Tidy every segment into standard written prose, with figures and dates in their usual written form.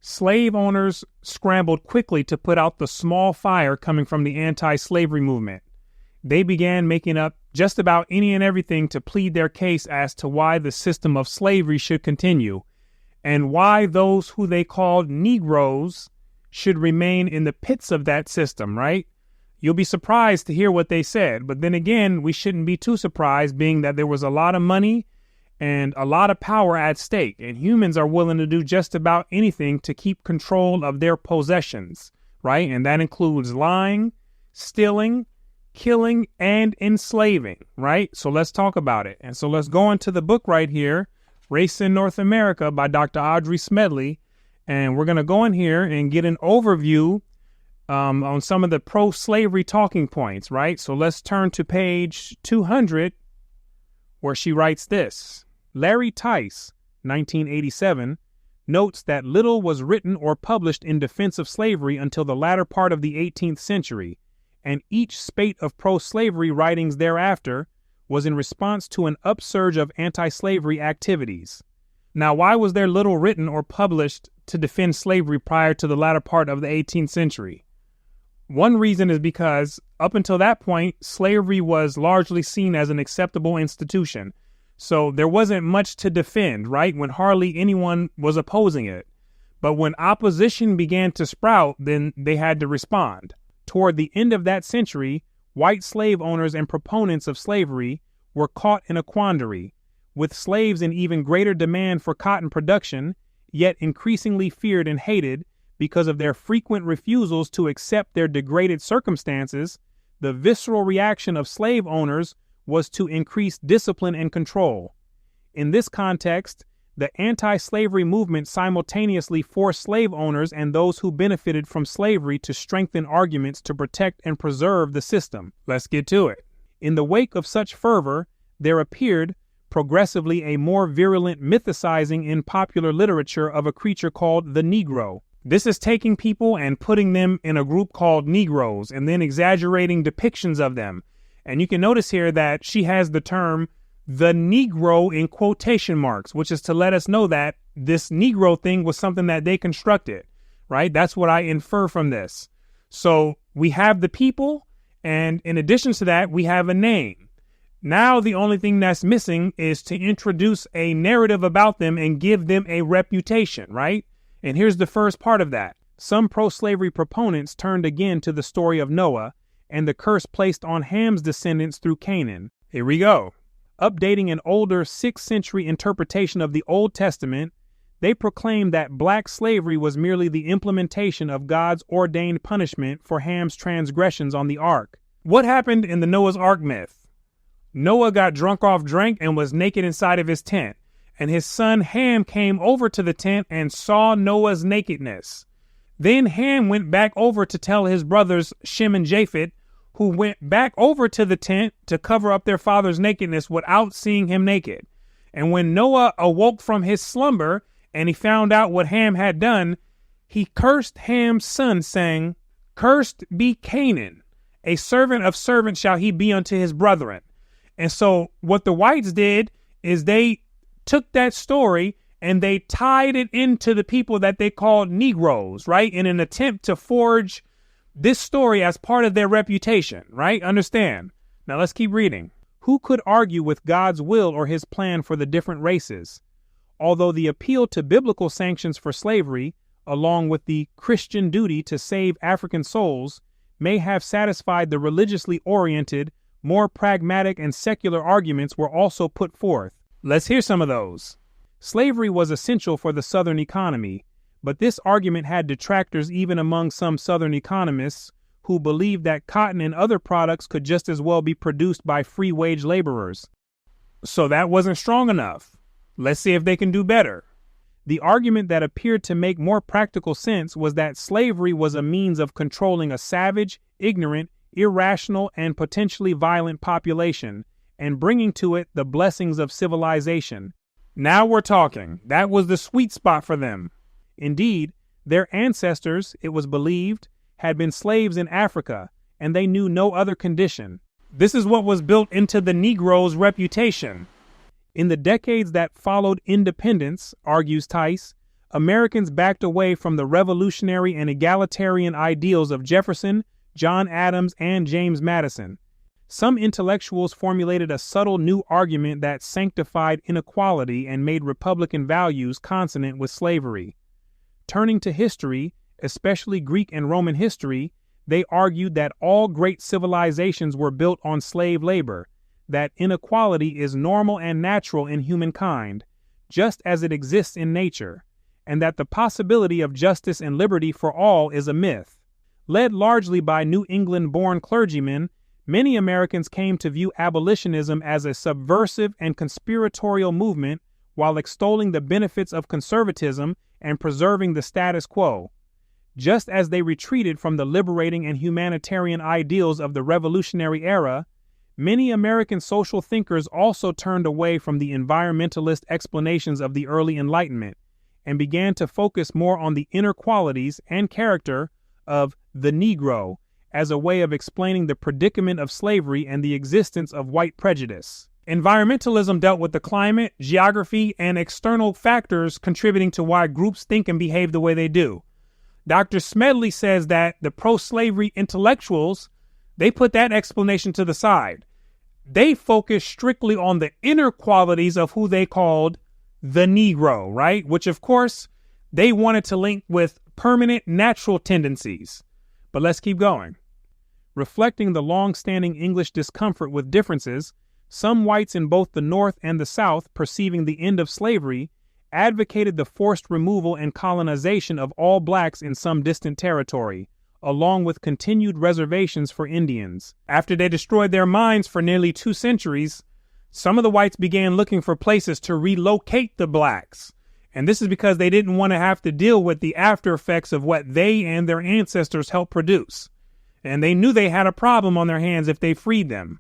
Slave owners scrambled quickly to put out the small fire coming from the anti-slavery movement. They began making up just about any and everything to plead their case as to why the system of slavery should continue and why those who they called Negroes should remain in the pits of that system, right? You'll be surprised to hear what they said, but then again, we shouldn't be too surprised, being that there was a lot of money and a lot of power at stake, and humans are willing to do just about anything to keep control of their possessions, right? And that includes lying, stealing, killing, and enslaving, right? So let's talk about it. And so let's go into the book right here, Race in North America by Dr. Audrey Smedley, and we're going to go in here and get an overview on some of the pro-slavery talking points, right? So let's turn to page 200, where she writes this. Larry Tice, 1987, notes that little was written or published in defense of slavery until the latter part of the 18th century, and each spate of pro-slavery writings thereafter was in response to an upsurge of anti-slavery activities. Now, why was there little written or published to defend slavery prior to the latter part of the 18th century? One reason is because up until that point, slavery was largely seen as an acceptable institution. So there wasn't much to defend, right? When hardly anyone was opposing it. But when opposition began to sprout, then they had to respond. Toward the end of that century, white slave owners and proponents of slavery were caught in a quandary, with slaves in even greater demand for cotton production, yet increasingly feared and hated because of their frequent refusals to accept their degraded circumstances. The visceral reaction of slave owners was to increase discipline and control. In this context, the anti-slavery movement simultaneously forced slave owners and those who benefited from slavery to strengthen arguments to protect and preserve the system. Let's get to it. In the wake of such fervor, there appeared progressively a more virulent mythicizing in popular literature of a creature called the Negro. This is taking people and putting them in a group called Negroes and then exaggerating depictions of them. And you can notice here that she has the term the Negro in quotation marks, which is to let us know that this Negro thing was something that they constructed, right? That's what I infer from this. So we have the people, and in addition to that, we have a name. Now the only thing that's missing is to introduce a narrative about them and give them a reputation, right? And here's the first part of that. Some pro-slavery proponents turned again to the story of Noah and the curse placed on Ham's descendants through Canaan. Here we go. Updating an older 6th century interpretation of the Old Testament, they proclaimed that black slavery was merely the implementation of God's ordained punishment for Ham's transgressions on the ark. What happened in the Noah's Ark myth? Noah got drunk off drink and was naked inside of his tent, and his son Ham came over to the tent and saw Noah's nakedness. Then Ham went back over to tell his brothers Shem and Japheth, who went back over to the tent to cover up their father's nakedness without seeing him naked. And when Noah awoke from his slumber and he found out what Ham had done, he cursed Ham's son, saying, "Cursed be Canaan, a servant of servants shall he be unto his brethren." And so what the whites did is they took that story and they tied it into the people that they called Negroes, right? In an attempt to forge this story as part of their reputation, right? Understand. Now let's keep reading. Who could argue with God's will or his plan for the different races? Although the appeal to biblical sanctions for slavery, along with the Christian duty to save African souls, may have satisfied the religiously oriented, more pragmatic and secular arguments were also put forth. Let's hear some of those. Slavery was essential for the Southern economy, but this argument had detractors even among some Southern economists who believed that cotton and other products could just as well be produced by free wage laborers. So that wasn't strong enough. Let's see if they can do better. The argument that appeared to make more practical sense was that slavery was a means of controlling a savage, ignorant, irrational, and potentially violent population and bringing to it the blessings of civilization. Now we're talking. That was the sweet spot for them. Indeed, their ancestors, it was believed, had been slaves in Africa, and they knew no other condition. This is what was built into the Negro's reputation. In the decades that followed independence, argues Tice, Americans backed away from the revolutionary and egalitarian ideals of Jefferson, John Adams, and James Madison. Some intellectuals formulated a subtle new argument that sanctified inequality and made Republican values consonant with slavery. Turning to history, especially Greek and Roman history, they argued that all great civilizations were built on slave labor, that inequality is normal and natural in humankind, just as it exists in nature, and that the possibility of justice and liberty for all is a myth. Led largely by New England-born clergymen, many Americans came to view abolitionism as a subversive and conspiratorial movement while extolling the benefits of conservatism and preserving the status quo. Just as they retreated from the liberating and humanitarian ideals of the Revolutionary era, many American social thinkers also turned away from the environmentalist explanations of the early Enlightenment and began to focus more on the inner qualities and character of the Negro as a way of explaining the predicament of slavery and the existence of white prejudice. Environmentalism dealt with the climate, geography, and external factors contributing to why groups think and behave the way they do. Dr. Smedley says that the pro-slavery intellectuals, they put that explanation to the side. They focused strictly on the inner qualities of who they called the Negro, right? Which, of course, they wanted to link with permanent natural tendencies. But let's keep going. Reflecting the long-standing English discomfort with differences, some whites in both the North and the South, perceiving the end of slavery, advocated the forced removal and colonization of all blacks in some distant territory, along with continued reservations for Indians. After they destroyed their mines for nearly 2 centuries, some of the whites began looking for places to relocate the blacks. And this is because they didn't want to have to deal with the after effects of what they and their ancestors helped produce. And they knew they had a problem on their hands if they freed them.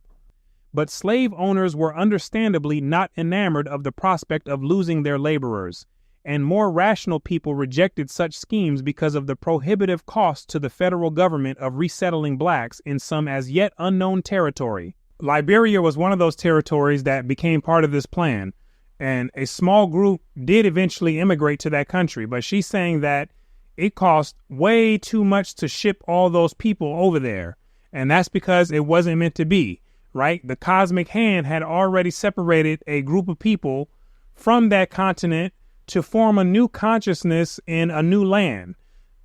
But slave owners were understandably not enamored of the prospect of losing their laborers, and more rational people rejected such schemes because of the prohibitive cost to the federal government of resettling blacks in some as yet unknown territory. Liberia was one of those territories that became part of this plan, and a small group did eventually immigrate to that country, but she's saying that it cost way too much to ship all those people over there, and that's because it wasn't meant to be. Right? The cosmic hand had already separated a group of people from that continent to form a new consciousness in a new land,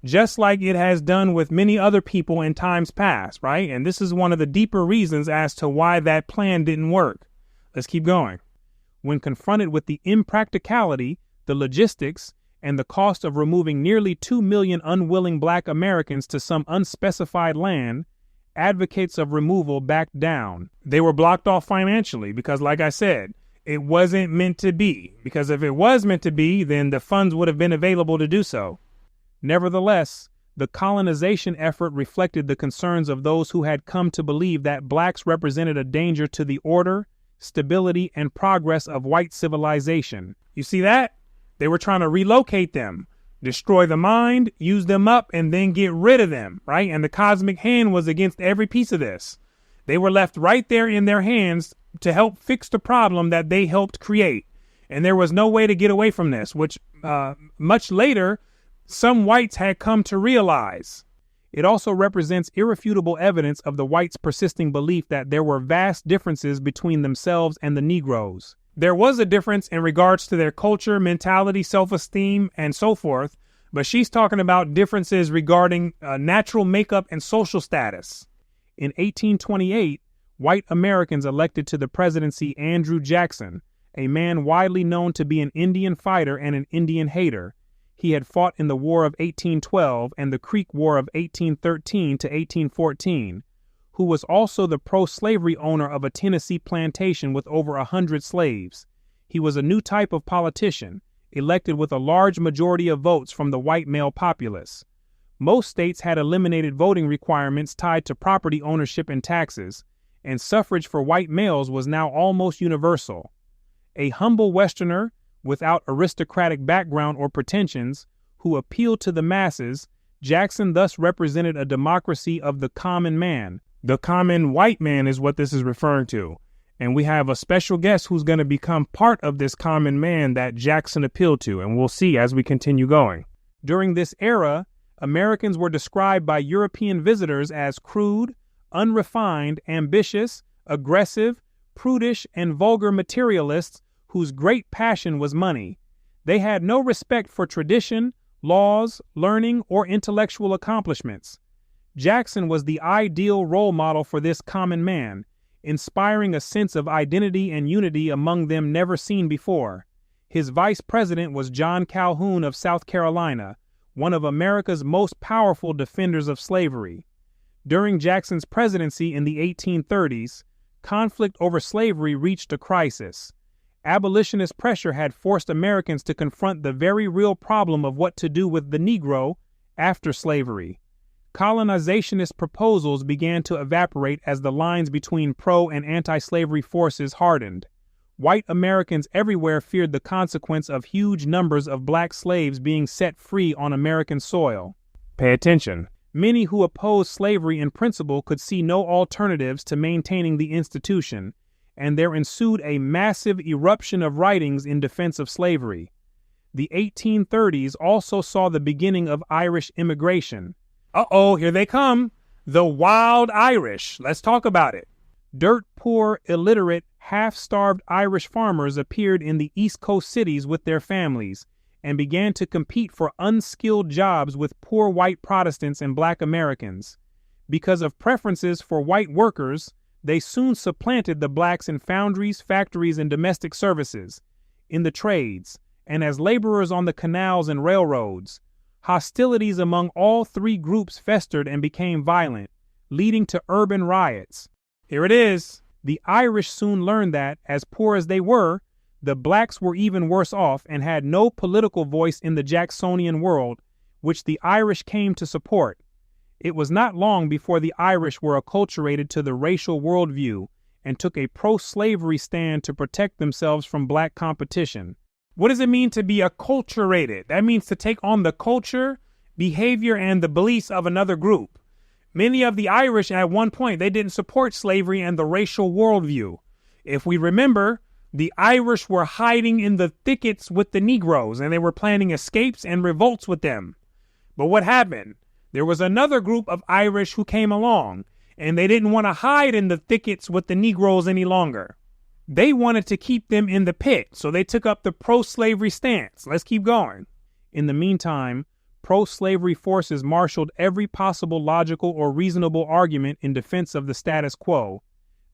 just like it has done with many other people in times past, right? And this is one of the deeper reasons as to why that plan didn't work. Let's keep going. When confronted with the impracticality, the logistics, and the cost of removing nearly 2 million unwilling black Americans to some unspecified land, advocates of removal backed down. They were blocked off financially because, like I said, it wasn't meant to be. Because if it was meant to be, then the funds would have been available to do so. Nevertheless, the colonization effort reflected the concerns of those who had come to believe that blacks represented a danger to the order, stability, and progress of white civilization. You see that? They were trying to relocate them. Destroy the mind, use them up, and then get rid of them, right? And the cosmic hand was against every piece of this. They were left right there in their hands to help fix the problem that they helped create. And there was no way to get away from this, which much later, some whites had come to realize. It also represents irrefutable evidence of the whites' persisting belief that there were vast differences between themselves and the Negroes. There was a difference in regards to their culture, mentality, self-esteem, and so forth, but she's talking about differences regarding natural makeup and social status. In 1828, white Americans elected to the presidency Andrew Jackson, a man widely known to be an Indian fighter and an Indian hater. He had fought in the War of 1812 and the Creek War of 1813 to 1814. Who was also the pro-slavery owner of a Tennessee plantation with over 100 slaves. He was a new type of politician, elected with a large majority of votes from the white male populace. Most states had eliminated voting requirements tied to property ownership and taxes, and suffrage for white males was now almost universal. A humble Westerner, without aristocratic background or pretensions, who appealed to the masses, Jackson thus represented a democracy of the common man. The common white man is what this is referring to. And we have a special guest who's going to become part of this common man that Jackson appealed to, and we'll see as we continue going. During this era, Americans were described by European visitors as crude, unrefined, ambitious, aggressive, prudish, and vulgar materialists whose great passion was money. They had no respect for tradition, laws, learning, or intellectual accomplishments. Jackson was the ideal role model for this common man, inspiring a sense of identity and unity among them never seen before. His vice president was John Calhoun of South Carolina, one of America's most powerful defenders of slavery. During Jackson's presidency in the 1830s, conflict over slavery reached a crisis. Abolitionist pressure had forced Americans to confront the very real problem of what to do with the Negro after slavery. Colonizationist proposals began to evaporate as the lines between pro- and anti-slavery forces hardened. White Americans everywhere feared the consequence of huge numbers of black slaves being set free on American soil. Pay attention. Many who opposed slavery in principle could see no alternatives to maintaining the institution, and there ensued a massive eruption of writings in defense of slavery. The 1830s also saw the beginning of Irish immigration. Uh-oh, here they come. The wild Irish. Let's talk about it. Dirt-poor, illiterate, half-starved Irish farmers appeared in the East Coast cities with their families and began to compete for unskilled jobs with poor white Protestants and black Americans. Because of preferences for white workers, they soon supplanted the blacks in foundries, factories, and domestic services, in the trades, and as laborers on the canals and railroads. Hostilities among all three groups festered and became violent, leading to urban riots. Here it is. The Irish soon learned that, as poor as they were, the blacks were even worse off and had no political voice in the Jacksonian world, which the Irish came to support. It was not long before the Irish were acculturated to the racial worldview and took a pro-slavery stand to protect themselves from black competition. What does it mean to be acculturated? That means to take on the culture, behavior, and the beliefs of another group. Many of the Irish at one point, they didn't support slavery and the racial worldview. If we remember, the Irish were hiding in the thickets with the Negroes and they were planning escapes and revolts with them. But what happened? There was another group of Irish who came along and they didn't want to hide in the thickets with the Negroes any longer. They wanted to keep them in the pit, so they took up the pro-slavery stance. Let's keep going. In the meantime, pro-slavery forces marshaled every possible logical or reasonable argument in defense of the status quo.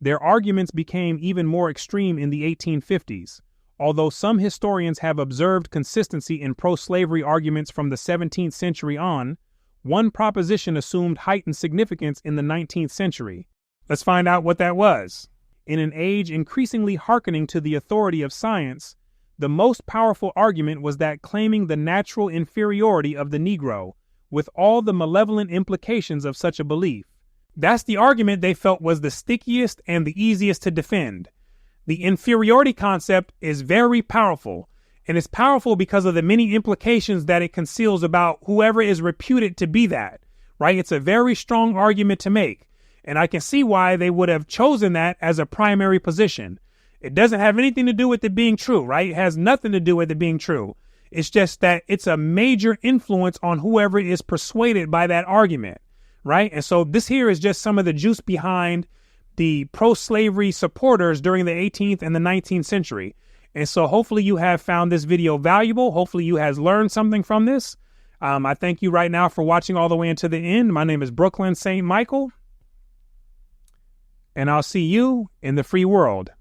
Their arguments became even more extreme in the 1850s, although some historians have observed consistency in pro-slavery arguments from the 17th century on. One proposition assumed heightened significance in the 19th century. Let's find out what that was. In an age increasingly hearkening to the authority of science, the most powerful argument was that claiming the natural inferiority of the Negro, with all the malevolent implications of such a belief. That's the argument they felt was the stickiest and the easiest to defend. The inferiority concept is very powerful, and it's powerful because of the many implications that it conceals about whoever is reputed to be that, right? It's a very strong argument to make. And I can see why they would have chosen that as a primary position. It doesn't have anything to do with it being true, right? It has nothing to do with it being true. It's just that it's a major influence on whoever is persuaded by that argument, right? And so this here is just some of the juice behind the pro-slavery supporters during the 18th and the 19th century. And so hopefully you have found this video valuable. Hopefully you has learned something from this. I thank you right now for watching all the way into the end. My name is Brooklyn St. Michael. And I'll see you in the free world.